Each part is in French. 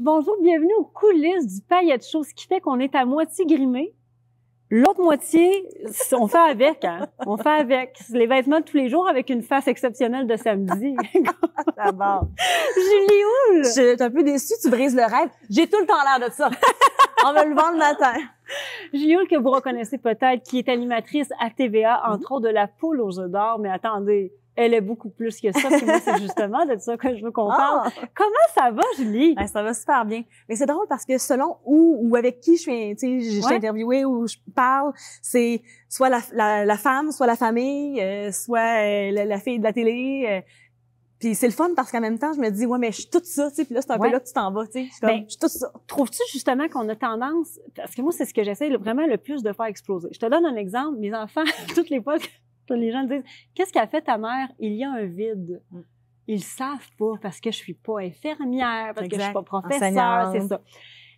Bonjour, bienvenue aux coulisses du Paillette Show, ce qui fait qu'on est à moitié grimé. L'autre moitié, on fait avec, hein. On fait avec. Les vêtements de tous les jours avec une face exceptionnelle de samedi. D'abord. Julie Houle! Je suis un peu déçue, tu brises le rêve. J'ai tout le temps l'air de ça. On me le vend le matin. Julie Houle, que vous reconnaissez peut-être, qui est animatrice à TVA, entre autres de La Poule aux œufs d'or. Mais attendez, elle est beaucoup plus que ça. Puis moi, c'est justement de ça que je veux qu'on parle. Comment ça va, Julie? Ben, ça va super bien. Mais c'est drôle parce que selon où ou avec qui je suis, tu sais, je suis interviewée ou je parle, c'est soit la femme, soit la famille, soit la fille de la télé. Puis c'est le fun parce qu'en même temps, je me dis, ouais, mais je suis toute ça, tu sais, puis là, c'est un peu là que tu t'en vas, tu sais. Je suis toute ça. Trouves-tu justement qu'on a tendance, parce que moi, c'est ce que j'essaie vraiment le plus de faire exploser. Je te donne un exemple. Mes enfants, toutes les fois que les gens disent, qu'est-ce qu'a fait ta mère? Il y a un vide. Ils savent pas parce que je suis pas infirmière, parce que je suis pas professeure, c'est ça.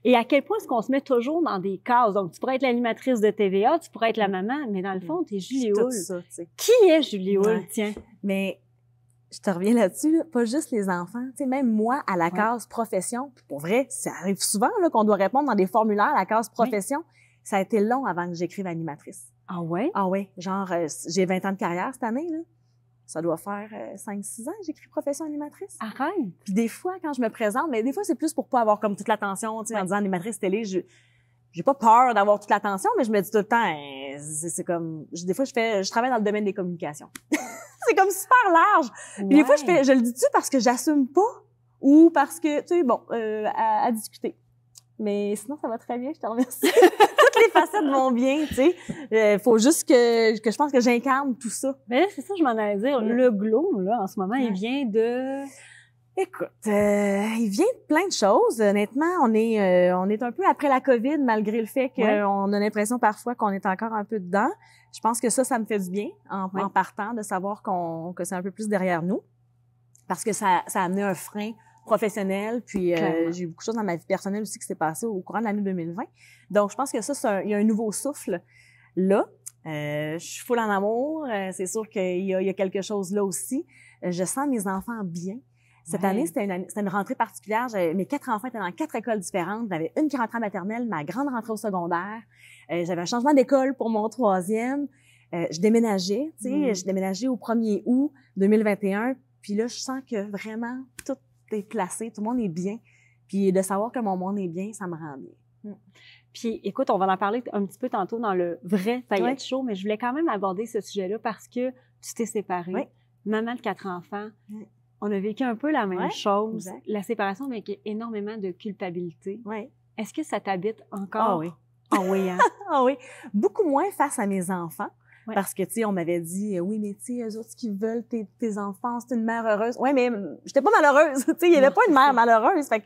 Et à quel point est-ce qu'on se met toujours dans des cases? Donc, tu pourrais être l'animatrice de TVA, tu pourrais être la maman, mais dans le fond, t'es Julie Houle. Qui est Julie Houle, tiens? Mais je te reviens là-dessus, là, pas juste les enfants. Tu sais, même moi, à la case profession, pour vrai, ça arrive souvent là qu'on doit répondre dans des formulaires à la case profession. Ça a été long avant que j'écrive animatrice. Ah ouais? Ah ouais, genre, j'ai 20 ans de carrière cette année, là. Ça doit faire 5-6 ans que j'écris profession animatrice. Arrête! Puis des fois, quand je me présente, mais des fois, c'est plus pour pas avoir comme toute l'attention, tu sais, en disant animatrice télé, j'ai pas peur d'avoir toute l'attention, mais je me dis tout le temps, c'est comme, des fois, je travaille dans le domaine des communications. C'est comme super large. Puis des fois, je le dis-tu parce que j'assume pas ou parce que, tu sais, bon, à discuter. Mais sinon, ça va très bien, je te remercie. Toutes les facettes vont bien, tu sais. Faut juste que je pense que j'incarne tout ça. Mais là, c'est ça, je m'en allais dire. Le glow, là, en ce moment, il vient de... Écoute, il vient de plein de choses. Honnêtement, on est un peu après la COVID, malgré le fait qu'on a l'impression parfois qu'on est encore un peu dedans. Je pense que ça me fait du bien en partant de savoir que c'est un peu plus derrière nous. Parce que ça a amené un frein professionnel, puis j'ai eu beaucoup de choses dans ma vie personnelle aussi qui s'est passé au courant de l'année 2020. Donc, je pense que il y a un nouveau souffle là. Je suis full en amour. C'est sûr qu'il y a quelque chose là aussi. Je sens mes enfants bien. Cette année, c'était une rentrée particulière. Mes 4 enfants étaient dans 4 écoles différentes. J'avais une qui rentrait en maternelle, ma grande rentrée au secondaire. J'avais un changement d'école pour mon 3e. Je déménageais, tu sais, je déménageais au 1er août 2021. Puis là, je sens que vraiment tout est placé, tout le monde est bien. Puis de savoir que mon monde est bien, ça me rend bien. Puis écoute, on va en parler un petit peu tantôt dans le vrai Paillette Show, mais je voulais quand même aborder ce sujet-là parce que tu t'es séparée. Maman de 4 enfants. On a vécu un peu la même chose. Exact. La séparation avec énormément de culpabilité. Ouais. Est-ce que ça t'habite encore? Ah oui. Ah oui, hein? Ah oui. Beaucoup moins face à mes enfants. Parce que, tu sais, on m'avait dit, oui, mais tu sais, eux autres, ce qu'ils veulent, tes enfants, c'est une mère heureuse. Ouais, mais j'étais pas malheureuse. Tu sais, il y avait pas une mère malheureuse. Fait que,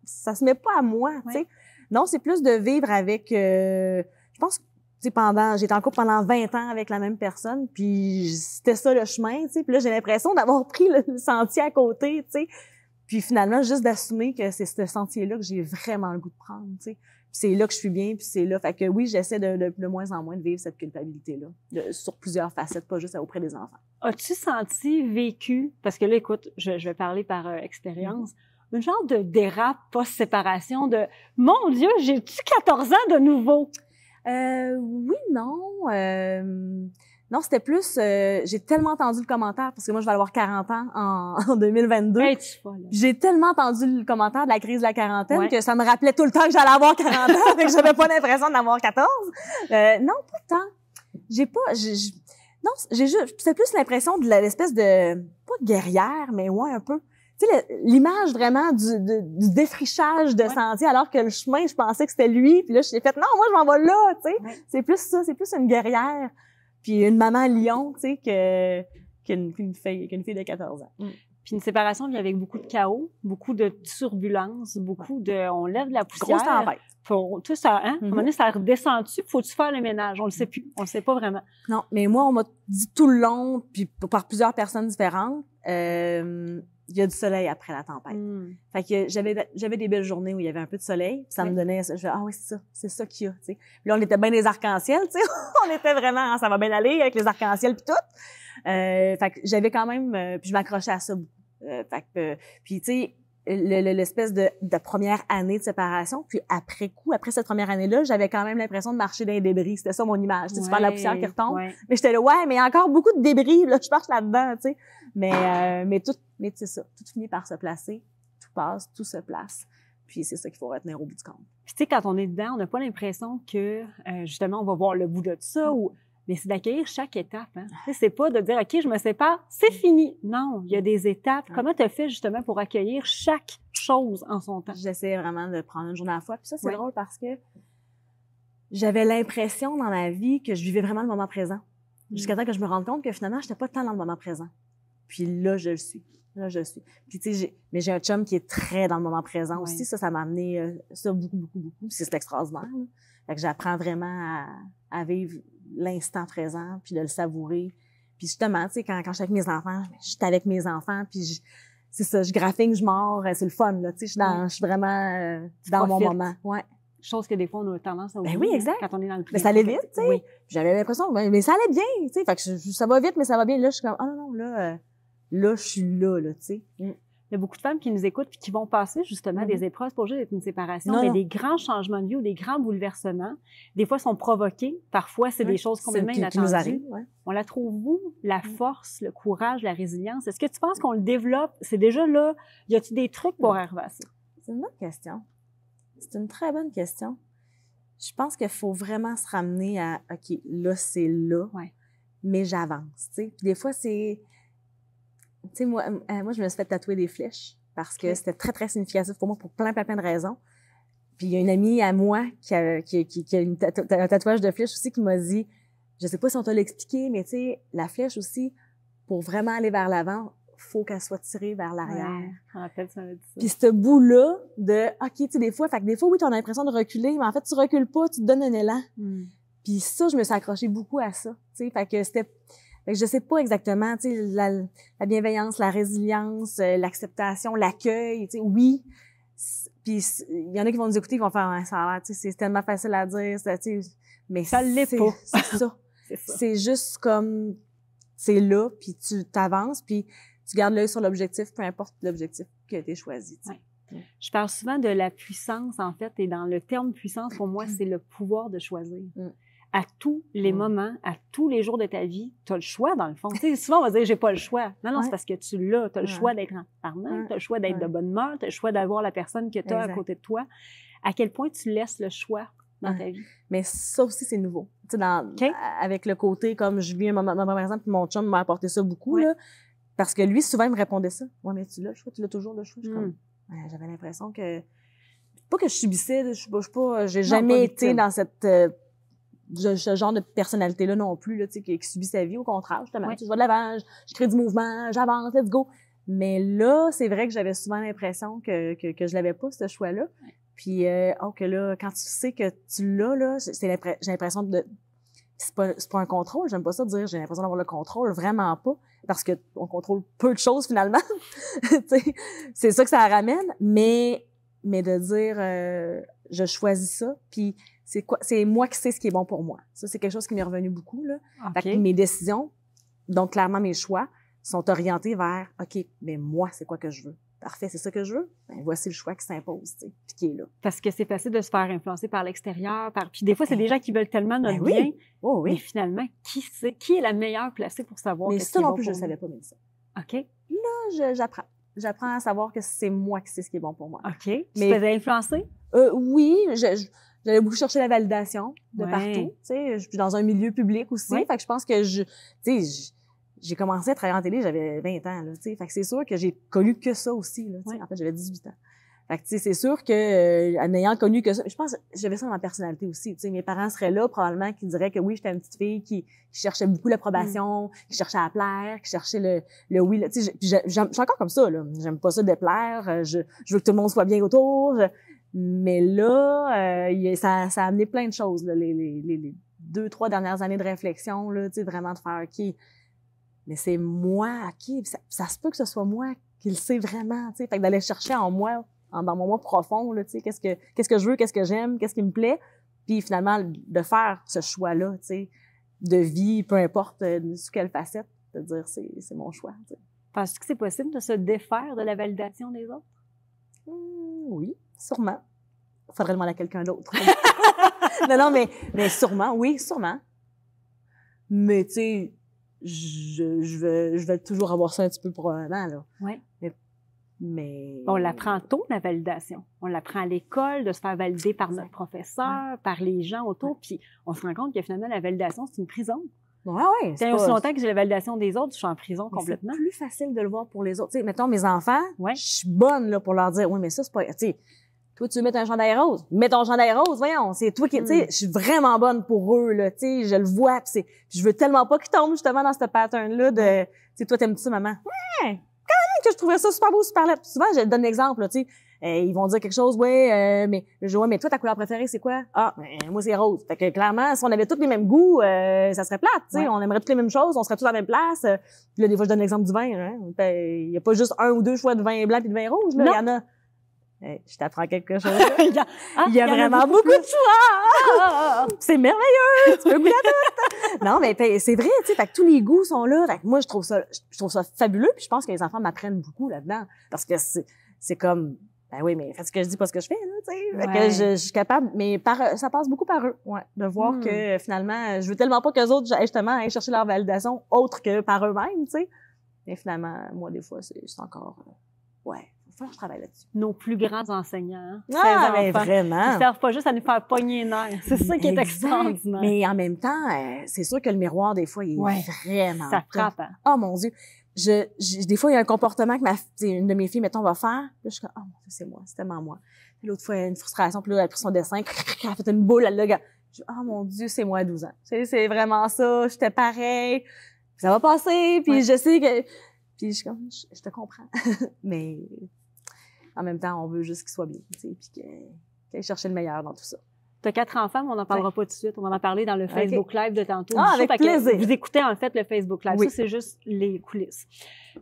ça se met pas à moi, tu sais. Non, c'est plus de vivre avec, je pense que, tu sais, j'étais en couple pendant 20 ans avec la même personne, puis c'était ça le chemin, tu sais. Puis là, j'ai l'impression d'avoir pris le sentier à côté, tu sais. Puis finalement, juste d'assumer que c'est ce sentier-là que j'ai vraiment le goût de prendre, tu sais. Puis c'est là que je suis bien, puis c'est là. Fait que oui, j'essaie de moins en moins de vivre cette culpabilité-là, sur plusieurs facettes, pas juste auprès des enfants. As-tu vécu, parce que là, écoute, je vais parler par expérience, une genre de dérape post-séparation de « Mon Dieu, j'ai-tu 14 ans de nouveau? » Oui, non. Non, c'était plus... j'ai tellement entendu le commentaire, parce que moi, je vais avoir 40 ans en 2022. Hey, tu vois, là. J'ai tellement entendu le commentaire de la crise de la quarantaine que ça me rappelait tout le temps que j'allais avoir 40 ans, mais que j'avais pas l'impression d'en avoir 14. Non, pas tant. Non, j'ai juste... C'est plus l'impression de l'espèce de... Pas guerrière, mais ouais, un peu. Tu sais, l'image vraiment du défrichage de sentier, alors que le chemin, je pensais que c'était lui, puis là, j'ai fait, non, moi, je m'en vais là, tu sais. C'est plus ça, c'est plus une guerrière, puis une maman lion, tu sais, qu'une fille de 14 ans. Puis une séparation vient avec beaucoup de chaos, beaucoup de turbulences, beaucoup de... On lève la poussière. Grosse tempête. Tout ça, hein? À un moment donné, ça redescend-tu? Faut-tu faire le ménage? On le sait plus. On le sait pas vraiment. Non, mais moi, on m'a dit tout le long, puis par plusieurs personnes différentes, il y a du soleil après la tempête. Fait que j'avais des belles journées où il y avait un peu de soleil, puis ça me donnait ça. Je disais, ah oui, c'est ça qu'il y a, tu sais. Puis là, on était bien des arcs-en-ciel, tu sais. On était vraiment, ça va bien aller avec les arcs-en-ciel puis tout. Fait que j'avais quand même, puis je m'accrochais à ça. Fait que, puis tu sais, l'espèce de première année de séparation. Puis après coup, après cette première année-là, j'avais quand même l'impression de marcher dans les débris. C'était ça mon image. Tu sais, tu parles de la poussière qui retombe. Ouais. Mais j'étais là, ouais, mais il y a encore beaucoup de débris, là. Je marche là-dedans, tu sais. Mais c'est ça. Tout finit par se placer. Tout passe, tout se place. Puis c'est ça qu'il faut retenir au bout du compte. Puis tu sais, quand on est dedans, on n'a pas l'impression que, justement, on va voir le bout de ça ou... Mais c'est d'accueillir chaque étape. Hein? C'est pas de dire, OK, je me sépare, c'est fini. Non, il y a des étapes. Comment tu as fait justement pour accueillir chaque chose en son temps? J'essayais vraiment de prendre une journée à la fois. Puis ça, c'est drôle parce que j'avais l'impression dans ma vie que je vivais vraiment le moment présent. Jusqu'à temps que je me rende compte que finalement, je n'étais pas tant dans le moment présent. Puis là, je le suis. Là, je le suis. Puis tu sais, mais j'ai un chum qui est très dans le moment présent aussi. Ça m'a amené ça beaucoup. C'est extraordinaire. Là. Fait que j'apprends vraiment à vivre l'instant présent, puis de le savourer. Puis justement, tu sais, quand je suis avec mes enfants, je suis avec mes enfants, puis c'est ça, je graphine, je mords, c'est le fun, là, tu sais, je suis vraiment dans mon moment. Ouais. Chose que des fois, on a tendance à oublier. Ben oui, exact. Quand on est dans le mais ça allait vite, tu sais. Oui. J'avais l'impression, mais ça allait bien, tu sais. Fait que ça va vite, mais ça va bien. Là, je suis comme, non, là, je suis là, tu sais. Il y a beaucoup de femmes qui nous écoutent et qui vont passer justement des épreuves pour juste être une séparation, mais des grands changements de vie ou des grands bouleversements, des fois sont provoqués, parfois c'est des choses complètement inattendues. Qui nous arrivent, On la trouve où, la force, le courage, la résilience? Est-ce que tu penses qu'on le développe? C'est déjà là? Y a-t-il des trucs pour arriver à ça? C'est une bonne question. C'est une très bonne question. Je pense qu'il faut vraiment se ramener à, OK, là, c'est là, mais j'avance, tu sais. Puis des fois, c'est... Tu sais, moi, je me suis fait tatouer des flèches parce que c'était très, très significatif pour moi pour plein de raisons. Puis il y a une amie à moi qui a un tatouage de flèche aussi qui m'a dit, je sais pas si on t'a l'expliqué, mais tu sais, la flèche aussi, pour vraiment aller vers l'avant, faut qu'elle soit tirée vers l'arrière. En fait, ça veut dire ça. Puis ce bout-là de, OK, tu sais, des fois, oui, tu as l'impression de reculer, mais en fait, tu recules pas, tu te donnes un élan. Puis ça, je me suis accrochée beaucoup à ça, tu sais, fait que je sais pas exactement, tu sais, la bienveillance, la résilience, l'acceptation, l'accueil, tu sais, oui. Puis il y en a qui vont nous écouter, qui vont faire, ça a l'air, tu sais, c'est tellement facile à dire, tu sais, mais ça l'est pas. C'est ça. C'est juste comme, c'est là, puis tu t'avances, puis tu gardes l'œil sur l'objectif, peu importe l'objectif que tu as choisi. Tu sais. Je parle souvent de la puissance, en fait, et dans le terme puissance, pour moi, c'est le pouvoir de choisir. À tous les moments, à tous les jours de ta vie, tu as le choix, dans le fond. Tu sais, souvent, on va dire, j'ai pas le choix. Non, c'est parce que tu l'as. Tu as le choix d'être transparent, tu as le choix d'être de bonne humeur, tu as le choix d'avoir la personne que tu as à côté de toi. À quel point tu laisses le choix dans ta vie? Mais ça aussi, c'est nouveau. Tu sais, avec le côté, comme je vis un moment, par exemple, mon chum m'a apporté ça beaucoup, là, parce que lui, souvent, il me répondait ça. Ouais, mais tu l'as le choix, tu l'as toujours le choix. J'avais l'impression que, pas que je subissais, j'ai jamais été dans cette, ce genre de personnalité-là non plus, là, tu sais, qui subit sa vie. Au contraire, justement, je vais de l'avant, je crée du mouvement, j'avance, let's go. Mais là, c'est vrai que j'avais souvent l'impression que je l'avais pas, ce choix-là. Puis, que là, quand tu sais que tu l'as, là, j'ai l'impression de... C'est pas un contrôle, j'aime pas ça dire j'ai l'impression d'avoir le contrôle, vraiment pas, parce que on contrôle peu de choses finalement. C'est ça que ça ramène, mais de dire je choisis ça, puis c'est moi qui sais ce qui est bon pour moi. Ça, c'est quelque chose qui m'est revenu beaucoup, là. Fait que mes décisions, donc clairement mes choix, sont orientés vers OK, mais moi, c'est quoi que je veux? Parfait, c'est ça que je veux. Ben, voici le choix qui s'impose, tu sais, puis qui est là. Parce que c'est facile de se faire influencer par l'extérieur, puis des fois, c'est des gens qui veulent tellement notre bien. Oh, oui. Mais finalement, qui est la meilleure placée pour savoir mais qu'est-ce ça qui est non bon plus, pour je nous? savais pas, Mélissa. OK. Là, j'apprends. J'apprends à savoir que c'est moi qui sais ce qui est bon pour moi. OK. Tu te faisais influencer? Oui, j'allais beaucoup chercher la validation de partout. Tu sais, je suis dans un milieu public aussi. Fait que je pense que j'ai commencé à travailler en télé, j'avais 20 ans, là, tu sais. Fait que c'est sûr que j'ai connu que ça aussi, là, tu sais. En fait, j'avais 18 ans. Fait que, tu sais, c'est sûr que, en ayant connu que ça, je pense que j'avais ça dans ma personnalité aussi, tu sais. Mes parents seraient là, probablement, qui diraient que oui, j'étais une petite fille qui cherchait beaucoup l'approbation, qui cherchait à plaire, qui cherchait le oui, tu sais. Je suis encore comme ça, là. J'aime pas ça de déplaire. Je veux que tout le monde soit bien autour. Mais là, ça a amené plein de choses, là, les 2-3 dernières années de réflexion, là, tu sais, vraiment de faire, OK, mais c'est moi, OK, ça se peut que ce soit moi qui le sais vraiment, tu sais. Fait que d'aller chercher en moi, dans mon moi profond, là, tu sais, qu'est-ce que je veux, qu'est-ce que j'aime, qu'est-ce qui me plaît, puis finalement, de faire ce choix-là, tu sais, de vie, peu importe sous quelle facette, de dire c'est mon choix, tu sais. Penses-tu que c'est possible de se défaire de la validation des autres? Oui, sûrement. Faudrait demander à quelqu'un d'autre. non, mais sûrement, oui, sûrement. Mais, tu sais, je vais toujours avoir ça un petit peu probablement, là. Oui. Mais... On l'apprend tôt, la validation. On l'apprend à l'école, de se faire valider par notre professeur, par les gens autour, puis on se rend compte que finalement, la validation, c'est une prison. Ouais. C'est aussi longtemps que j'ai la validation des autres, je suis en prison complètement. C'est plus facile de le voir pour les autres. Tu sais, mettons, mes enfants, je suis bonne là pour leur dire, oui, mais ça, c'est pas... Tu sais, toi, tu veux mettre un chandail rose. Mets ton chandail rose, voyons. C'est toi qui... Tu sais, je suis vraiment bonne pour eux, là. Tu sais, je le vois, puis je veux tellement pas qu'ils tombent justement dans ce pattern-là de... Tu sais, toi, t'aimes-tu ça, maman? Ouais! Que je trouvais ça super beau, super laid. Souvent, je donne l'exemple, tu sais, ils vont dire quelque chose, mais toi, ta couleur préférée, c'est quoi? Ah, moi, c'est rose. Fait que clairement, si on avait tous les mêmes goûts, ça serait plate, tu sais, on aimerait toutes les mêmes choses, on serait tous à la même place. Puis là, des fois, je donne l'exemple du vin, hein. Il y a pas juste 1 ou 2 choix de vin blanc puis de vin rouge, là. Il y en a. Je t'apprends quelque chose. Il y a vraiment beaucoup de choix. C'est merveilleux. Tu peux goûter à tout. Non, mais c'est vrai, tu sais, fait que tous les goûts sont là. Fait que moi, je trouve ça fabuleux. Puis je pense que les enfants m'apprennent beaucoup là-dedans. Parce que c'est comme, ben oui, mais faites ce que je dis, pas ce que je fais, là, tu sais. Fait que je suis capable, mais ça passe beaucoup par eux. Ouais. De voir que finalement, je veux tellement pas qu'eux autres, justement, aillent chercher leur validation autre que par eux-mêmes, tu sais. Mais finalement, moi, des fois, c'est encore, je travaille là-dessus. Nos plus grands enseignants. Mais vraiment. Ils servent pas juste à nous faire pogner les nerfs. C'est ça qui est extraordinaire. Mais en même temps, c'est sûr que le miroir, des fois, il est vraiment... Ça frappe. Hein? Oh mon Dieu. Des fois, il y a un comportement que une de mes filles, mettons, va faire. Là, je suis comme, oh mon Dieu, c'est moi, c'est tellement moi. Puis l'autre fois, une frustration, puis là, elle a pris son dessin, elle a fait une boule, elle l'a... Oh mon Dieu, c'est moi à 12 ans. C'est vraiment ça, j'étais pareil. Puis ça va passer, puis je sais que... Puis je suis comme, je te comprends. Mais... En même temps, on veut juste qu'il soit bien, tu sais, puis qu'il aille chercher le meilleur dans tout ça. Tu as 4 enfants, mais on n'en parlera pas tout de suite. On va en parler dans le Facebook Live de tantôt. Avec plaisir. Vous écoutez en fait le Facebook Live. Oui. Ça, c'est juste les coulisses.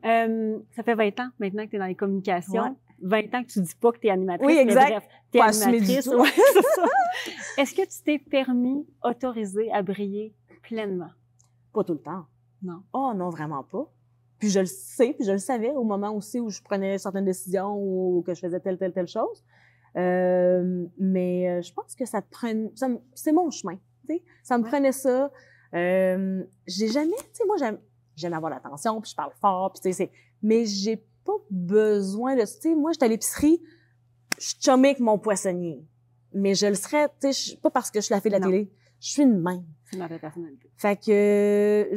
Ça fait 20 ans maintenant que tu es dans les communications. 20 ans que tu dis pas que tu es animatrice. Oui, exact. Mais bref, tu es animatrice. Ouais, c'est ça. Est-ce que tu t'es autorisé à briller pleinement? Pas tout le temps. Non. Oh non, vraiment pas. Puis je le sais, puis je le savais au moment aussi où je prenais certaines décisions ou que je faisais telle chose. Mais je pense que c'est mon chemin, tu sais. Ça me prenait ça. J'ai jamais, tu sais, moi j'aime avoir l'attention, puis je parle fort, puis tu sais, mais j'ai pas besoin de, tu sais, moi j'étais à l'épicerie, je suis chummée avec mon poissonnier. Mais je le serais, tu sais, pas parce que je suis la fille de la télé. Je suis une même. C'est ma personnalité. Fait que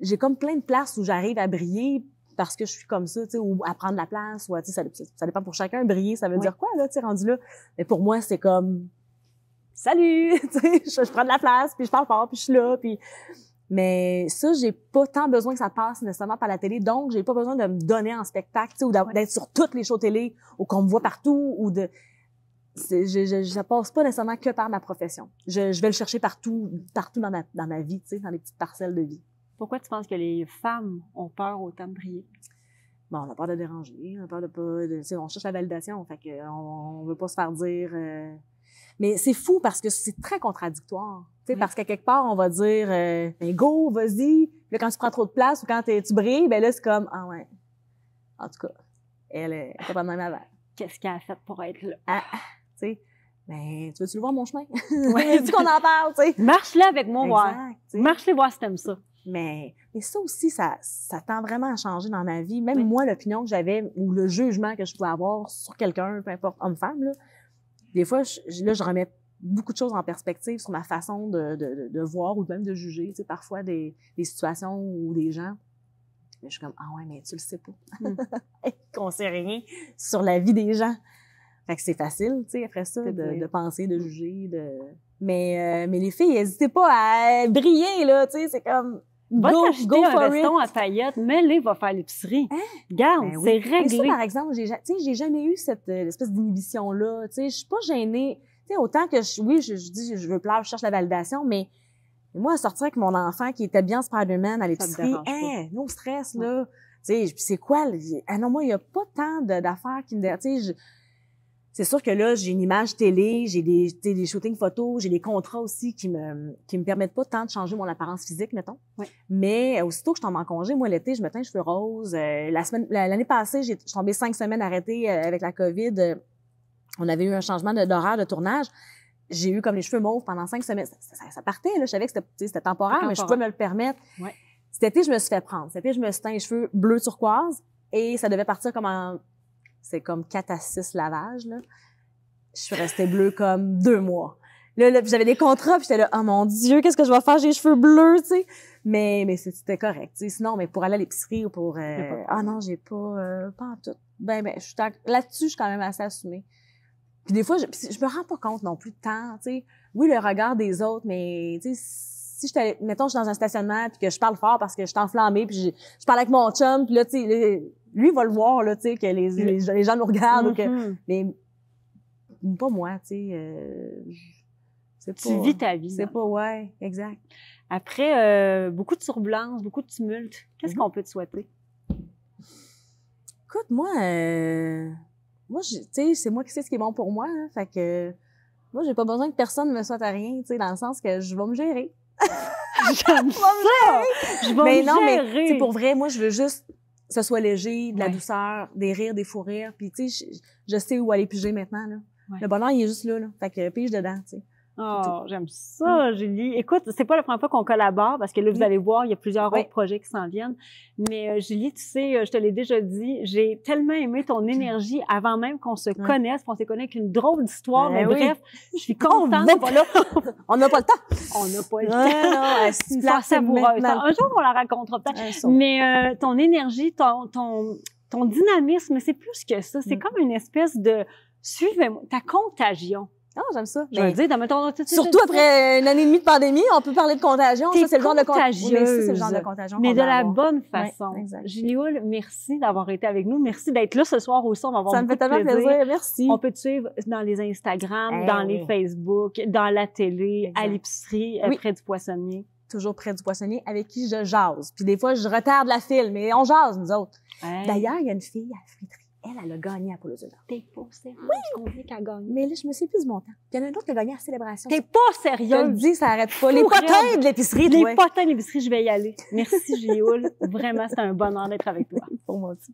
j'ai comme plein de places où j'arrive à briller parce que je suis comme ça, tu sais, ou à prendre la place, ou, tu sais, ça dépend pour chacun. Briller, ça veut dire quoi, là, tu sais, rendu là? Mais pour moi, c'est comme, salut! Tu sais, je prends de la place, puis je parle fort, puis je suis là, puis... Mais ça, j'ai pas tant besoin que ça passe nécessairement par la télé, donc j'ai pas besoin de me donner en spectacle, tu sais, ou d'être sur toutes les shows télé, ou qu'on me voit partout, ou de... Ça passe pas nécessairement que par ma profession. Je vais le chercher partout dans ma vie, tu sais, dans les petites parcelles de vie. Pourquoi tu penses que les femmes ont peur autant de briller? Bon, on a peur de déranger, on a peur de pas... tu sais, on cherche la validation, fait que on veut pas se faire dire... Mais c'est fou parce que c'est très contradictoire. Tu sais, parce qu'à quelque part, on va dire ben go, vas-y. Puis là, quand tu prends trop de place ou quand tu brilles, ben là, c'est comme ah ouais. En tout cas, elle est pas de même avant. Qu'est-ce qu'elle a fait pour être là? Ah, tu sais. Ben, tu veux-tu le voir, mon chemin? Ouais. Dis qu'on en parle, tu sais. Marche-le avec moi, voir. Marche-le voir si t'aimes ça. Mais ça aussi, ça tend vraiment à changer dans ma vie. Même moi, l'opinion que j'avais ou le jugement que je pouvais avoir sur quelqu'un, peu importe, homme-femme, là, des fois, je remets beaucoup de choses en perspective sur ma façon de voir ou même de juger, tu sais, parfois des situations ou des gens. Mais je suis comme, ah ouais, mais tu le sais pas. Qu'on sait rien sur la vie des gens. Fait que c'est facile, tu sais, après ça, de penser, de juger, mais les filles, n'hésitez pas à briller, là, tu sais, c'est comme, go un veston à paillettes, mets-les, va faire l'épicerie. Hein? Regarde, ben c'est réglé. Mais ça, par exemple, j'ai jamais eu cette espèce d'inhibition-là, tu sais, je suis pas gênée. Tu sais, autant que je dis, je veux plaire, je cherche la validation, mais moi, sortir avec mon enfant qui était bien Spider-Man à l'épicerie, no stress, là. Tu sais, c'est quoi? Ah non, moi, il y a pas tant d'affaires qui me... Tu sais, c'est sûr que là, j'ai une image télé, j'ai des shootings photos, j'ai des contrats aussi qui me permettent pas tant de changer mon apparence physique, mettons. Oui. Mais aussitôt que je tombe en congé, moi, l'été, je me teins les cheveux roses. L'année passée, je suis tombée 5 semaines arrêtée avec la COVID. On avait eu un changement d'horaire de tournage. J'ai eu comme les cheveux mauves pendant 5 semaines. Ça partait, là. Je savais que c'était temporaire, mais je pouvais me le permettre. Ouais. Cet été, je me suis fait prendre. Cet été, je me suis teint les cheveux bleu turquoise et ça devait partir c'est comme 4 à 6 lavages, là. Je suis restée bleue comme 2 mois. Là j'avais des contrats, puis j'étais là, oh mon Dieu, qu'est-ce que je vais faire? J'ai les cheveux bleus, tu sais. Mais c'était correct, tu sais. Sinon, mais pour aller à l'épicerie ou pour, non, j'ai pas en tout. Là-dessus, je suis quand même assez assumée. Puis des fois, je me rends pas compte non plus de temps, tu sais. Oui, le regard des autres, mais, tu sais, si mettons, je suis dans un stationnement puis que je parle fort parce que je suis enflammée puis je parle avec mon chum puis là, tu sais, lui, il va le voir, là, tu sais, que les gens nous regardent ou que, mais pas moi, tu sais. Tu vis ta vie. C'est pas, ouais, exact. Après, beaucoup de turbulences, beaucoup de tumulte, qu'est-ce qu'on peut te souhaiter? Écoute, moi, tu sais, c'est moi qui sais ce qui est bon pour moi, hein, fait que moi, j'ai pas besoin que personne me souhaite à rien, tu sais, dans le sens que je vais me gérer. J'aime ça! Je vais mais me non, gérer. mais pour vrai, moi, je veux juste que ce soit léger, de la douceur, des rires, des fous rires. Puis, tu sais, je sais où aller piger maintenant, là. Ouais. Le bonheur, il est juste là. Fait que pige dedans, tu sais. Oh, j'aime ça, Julie. Écoute, c'est pas la première fois qu'on collabore parce que là, vous allez voir, il y a plusieurs autres projets qui s'en viennent. Mais Julie, tu sais, je te l'ai déjà dit, j'ai tellement aimé ton énergie avant même qu'on se connaisse. On s'est connu avec une drôle d'histoire. Mais bref, je suis contente. On n'a pas le temps. On n'a pas le temps. C'est une fois savoureuse. Un jour, on la racontera peut-être. Mais ton énergie, ton dynamisme, c'est plus que ça. C'est comme une espèce de suivez-moi, ta contagion. Ah, j'aime ça. Je veux dire, surtout après une année et demie de pandémie, on peut parler de contagion. Ça, c'est le genre de contagion. C'est le genre de contagion. Mais de la bonne façon. Julie Houle, merci d'avoir été avec nous. Merci d'être là ce soir aussi. On va avoir ça me fait tellement plaisir. Merci. On peut te suivre dans les Instagram, dans les Facebook, dans la télé, à l'épicerie, près du poissonnier. Toujours près du poissonnier, avec qui je jase. Puis des fois, je retarde la file, mais on jase, nous autres. D'ailleurs, il y a une fille à la friterie. Elle a gagné à Polo Zuna. T'es pas sérieuse? Combien qu'elle a gagné? Mais là, je me sais plus du montant. Il y en a un autre qui a gagné à la célébration. T'es pas sérieuse? Je te le dis, ça arrête pas. Les potins de l'épicerie, Les potins de l'épicerie, je vais y aller. Merci, Julie Houle. Vraiment, c'était un bonheur d'être avec toi. Pour moi aussi.